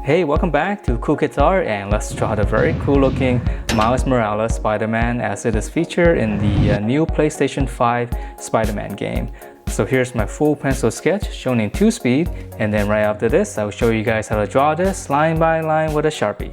Hey, welcome back to Cool Kids Art, and let's draw the very cool looking Miles Morales Spider-Man as it is featured in the new PlayStation 5 Spider-Man game. So here's my full pencil sketch shown in 2 speed, and then right after this I will show you guys how to draw this line by line with a Sharpie.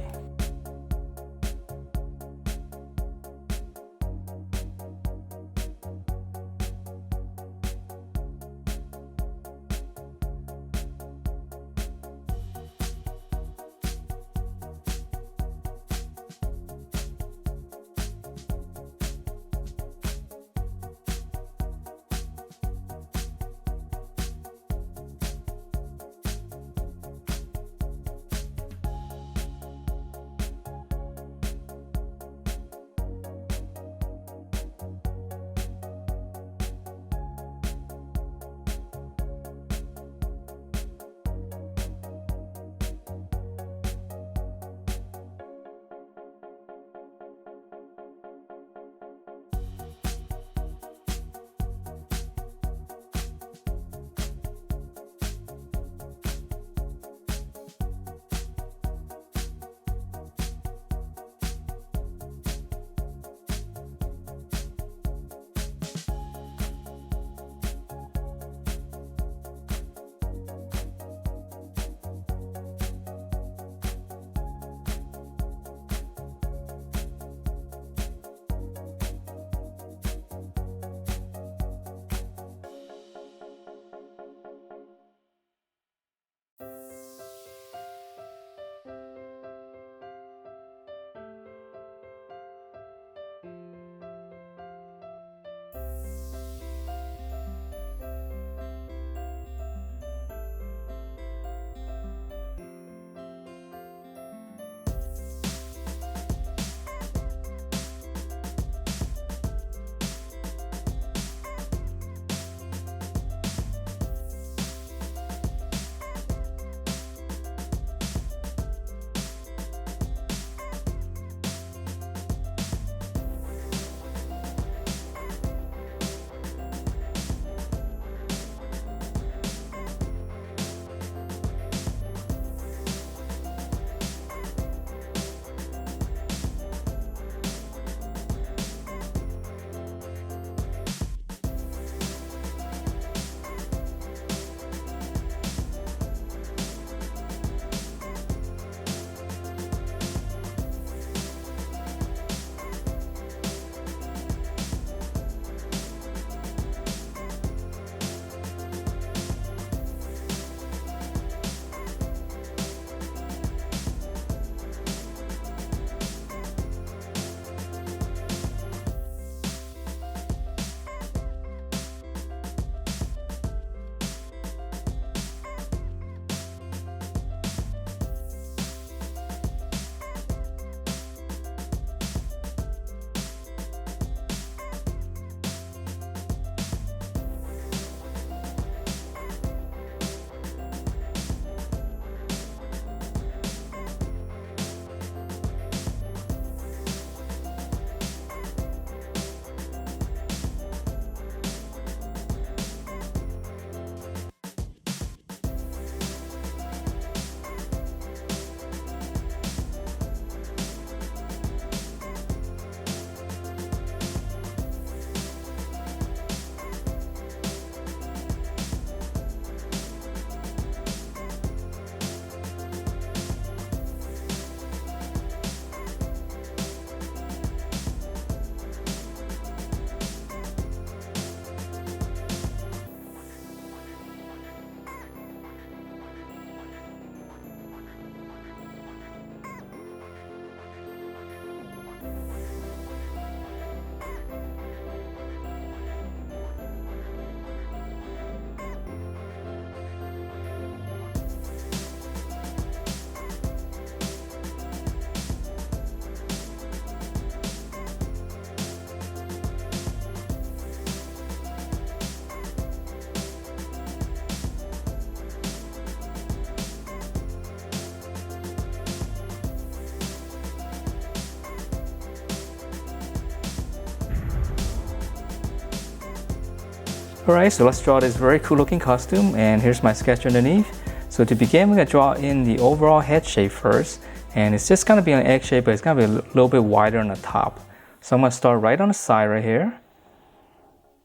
Alright, so let's draw this very cool looking costume, and here's my sketch underneath. So So to begin, we're gonna draw in the overall head shape first, and it's just gonna be an egg shape, but it's gonna be a little bit wider on the top. So I'm gonna start right on the side right here.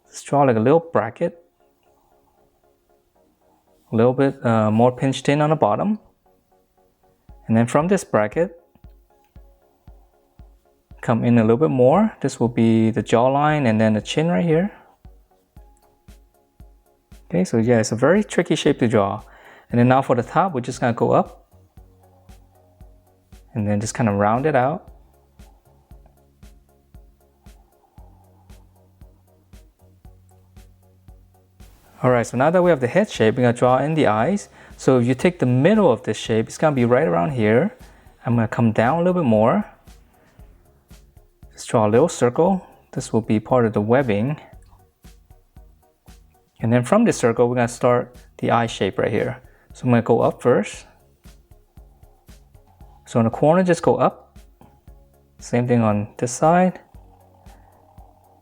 Let's draw like a little bracket. A little bit more pinched in on the bottom. And then from this bracket, come in a little bit more. This will be the jawline and then the chin right here. Okay, so yeah, it's a very tricky shape to draw. And then now for the top, we're just gonna go up and then just kind of round it out. Alright, so now that we have the head shape, we're gonna draw in the eyes. So if you take the middle of this shape, it's gonna be right around here. I'm gonna come down a little bit more. Just draw a little circle. This will be part of the webbing. And then from this circle, we're gonna start the eye shape right here. So I'm gonna go up first. So in the corner, just go up. Same thing on this side.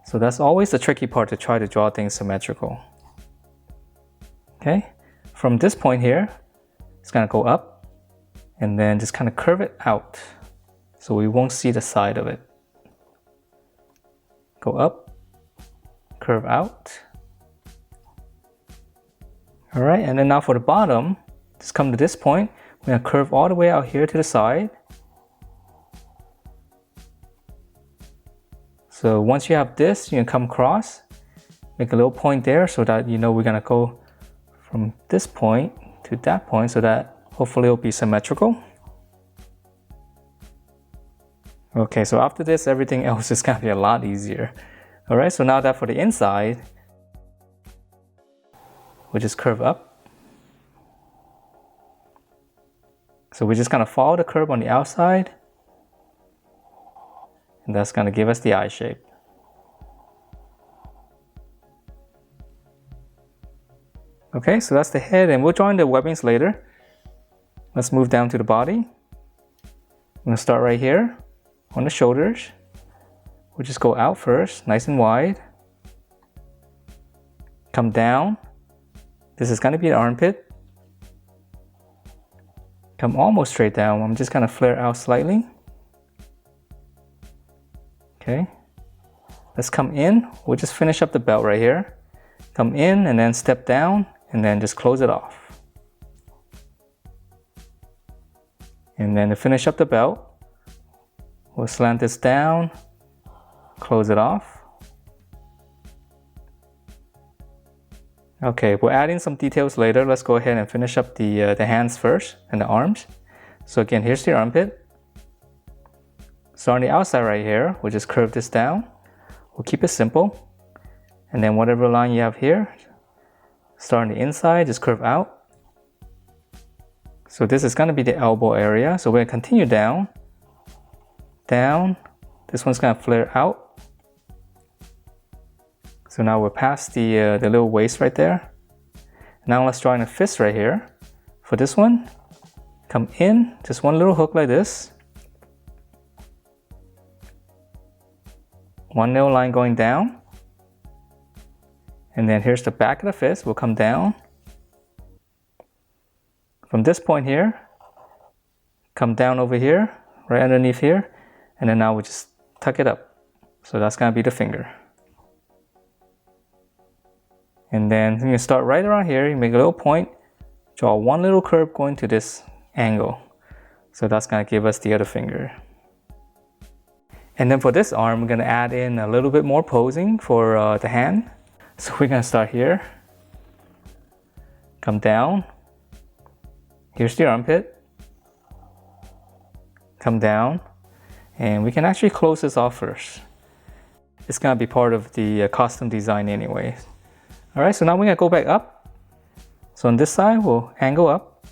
So that's always the tricky part, to try to draw things symmetrical. Okay, from this point here, it's gonna go up and then just kind of curve it out so we won't see the side of it. Go up, curve out. All right, and then now for the bottom, just come to this point. We're gonna curve all the way out here to the side. So once you have this, you can come across, make a little point there so that you know we're gonna go from this point to that point, so that hopefully it'll be symmetrical. Okay, so after this, everything else is gonna be a lot easier. All right, so now that for the inside, we'll just curve up. So we're just gonna follow the curve on the outside, and that's gonna give us the eye shape. Okay, so that's the head, and we'll draw in the webbings later. Let's move down to the body. I'm gonna start right here on the shoulders. We'll just go out first, nice and wide. Come down. This is gonna be the armpit. Come almost straight down. I'm just gonna flare out slightly. Okay. Let's come in. We'll just finish up the belt right here. Come in and then step down and then just close it off. And then to finish up the belt, we'll slant this down, close it off. Okay, we'll add in some details later. Let's go ahead and finish up the hands first and the arms. So again, here's the armpit. So on the outside right here, we'll just curve this down. We'll keep it simple. And then whatever line you have here, start on the inside, just curve out. So this is gonna be the elbow area. So we're gonna continue down, down. This one's gonna flare out. So now we're past the little waist right there. Now let's draw in a fist right here. For this one, come in, just one little hook like this. One nail line going down. And then here's the back of the fist. We'll come down. From this point here, come down over here, right underneath here. And then now we just tuck it up. So that's gonna be the finger. And then you start right around here, you make a little point, draw one little curve going to this angle. So that's gonna give us the other finger. And then for this arm, we're gonna add in a little bit more posing for the hand. So we're gonna start here, come down, here's the armpit, come down, and we can actually close this off first. It's gonna be part of the costume design anyway. All right, so now we're gonna go back up. So on this side, we'll angle up.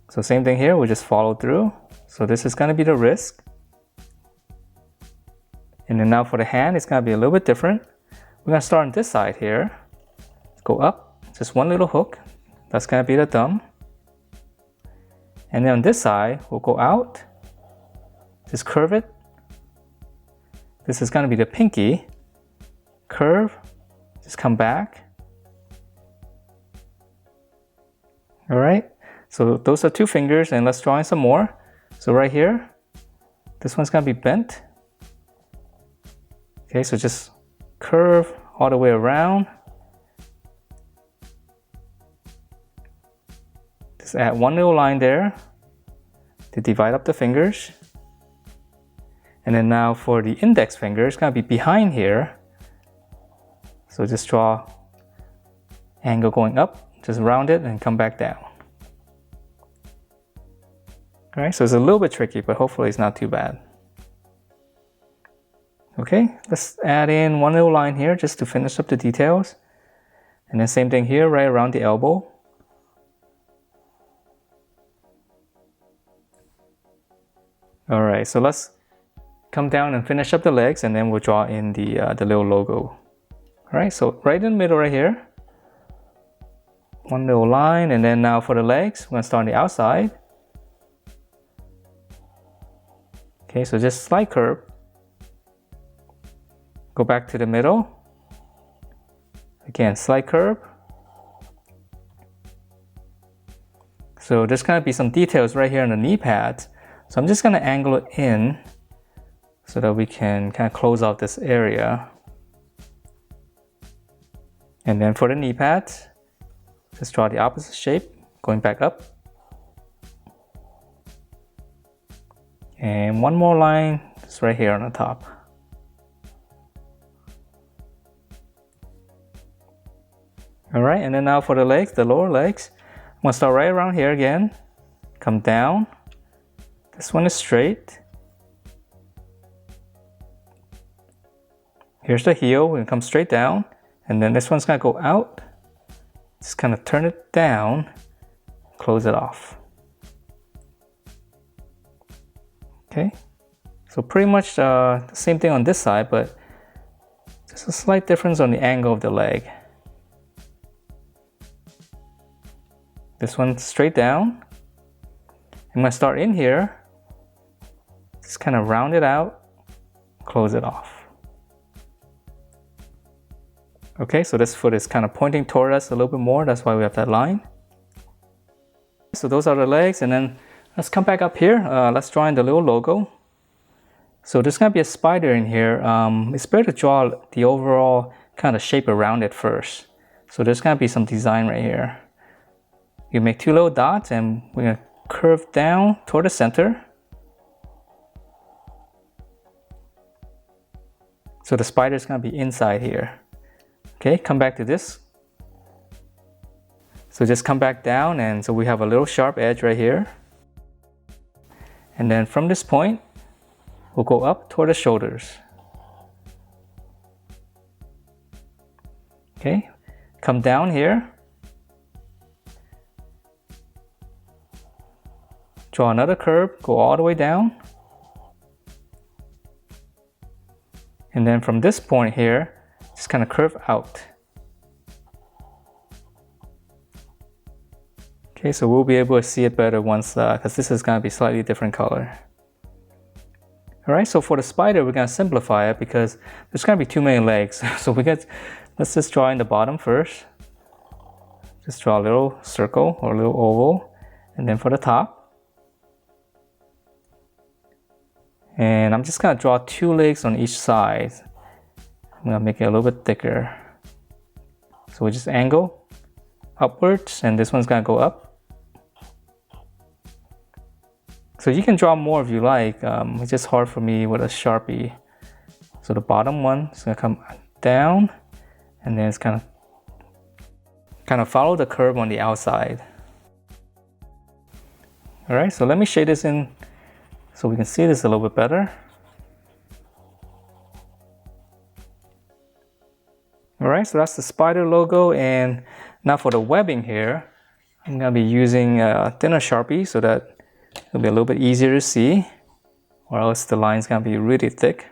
So same thing here, we'll just follow through. So this is gonna be the wrist. And then now for the hand, it's gonna be a little bit different. We're gonna start on this side here. Go up, just one little hook. That's gonna be the thumb. And then on this side, we'll go out. Just curve it. This is gonna be the pinky. Curve, just come back. All right, So those are 2 fingers, and let's draw in some more. So right here, this one's gonna be bent. Okay, so just curve all the way around. Just add one little line there to divide up the fingers. And then now for the index finger, it's gonna be behind here. So just draw angle going up, just round it and come back down. All right, so it's a little bit tricky, but hopefully it's not too bad. Okay, let's add in one little line here just to finish up the details. And then same thing here, right around the elbow. All right, so let's come down and finish up the legs, and then we'll draw in the little logo. All right, so right in the middle right here, one little line, and then now for the legs, we're gonna start on the outside. Okay, so just slight curve. Go back to the middle. Again, slight curve. So there's gonna be some details right here on the knee pads. So I'm just gonna angle it in so that we can kind of close out this area. And then for the knee pads, just draw the opposite shape, going back up. And one more line just right here on the top. All right, and then now for the legs, the lower legs, I'm gonna start right around here again, come down. This one is straight. Here's the heel, we're gonna come straight down, and then this one's gonna go out. Just kind of turn it down, close it off. Okay, so pretty much the same thing on this side, but just a slight difference on the angle of the leg. This one straight down. I'm gonna start in here, just kind of round it out, close it off. Okay, so this foot is kind of pointing toward us a little bit more, that's why we have that line. So those are the legs, and then let's come back up here. Let's draw in the little logo. So there's gonna be a spider in here. It's better to draw the overall kind of shape around it first. So there's gonna be some design right here. You make 2 little dots, and we're gonna curve down toward the center. So the spider is gonna be inside here. Okay, come back to this. So just come back down, and so we have a little sharp edge right here. And then from this point, we'll go up toward the shoulders. Okay, come down here. Draw another curve, go all the way down. And then from this point here, just kind of curve out. Okay, so we'll be able to see it better once, because this is gonna be slightly different color. All right, so for the spider, we're gonna simplify it because there's gonna be too many legs. So let's just draw in the bottom first. Just draw a little circle or a little oval. And then for the top. And I'm just gonna draw 2 legs on each side. I'm gonna make it a little bit thicker. So we just angle upwards, and this one's gonna go up. So you can draw more if you like. It's just hard for me with a Sharpie. So the bottom one is gonna come down, and then it's kind of follow the curve on the outside. All right, so let me shade this in so we can see this a little bit better. All right, so that's the spider logo, and now for the webbing here, I'm gonna be using a thinner Sharpie so that it'll be a little bit easier to see, or else the line's gonna be really thick.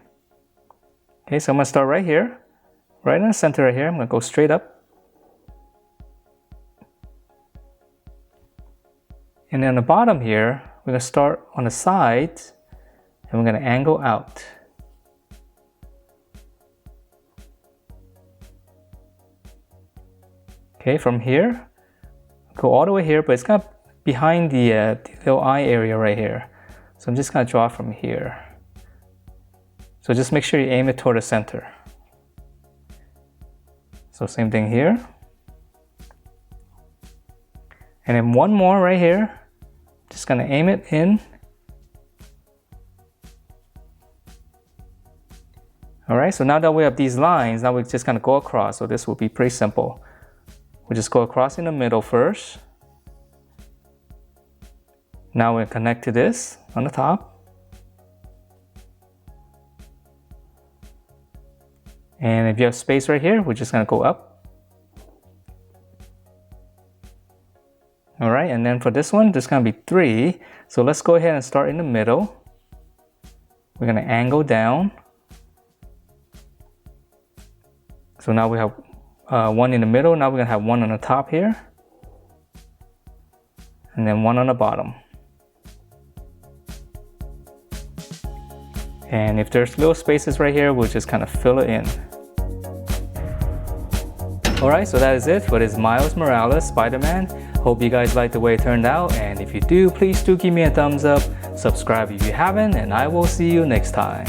Okay, so I'm gonna start right here, right in the center right here. I'm gonna go straight up. And then on the bottom here, we're gonna start on the sides, and we're gonna angle out. Okay, from here, go all the way here, but it's gonna behind the little eye area right here. So I'm just gonna draw from here. So just make sure you aim it toward the center. So same thing here. And then one more right here. Just gonna aim it in. All right, so now that we have these lines, now we're just gonna go across. So this will be pretty simple. We just go across in the middle first. Now we'll connect to this on the top. And if you have space right here, we're just gonna go up. All right, and then for this one, there's gonna be 3. So let's go ahead and start in the middle. We're gonna angle down. So now we have one in the middle. Now we're gonna have one on the top here. And then one on the bottom. And if there's little spaces right here, we'll just kind of fill it in. Alright, so that is it for this Miles Morales Spider-Man. Hope you guys like the way it turned out, and if you do, please do give me a thumbs up, subscribe if you haven't, and I will see you next time.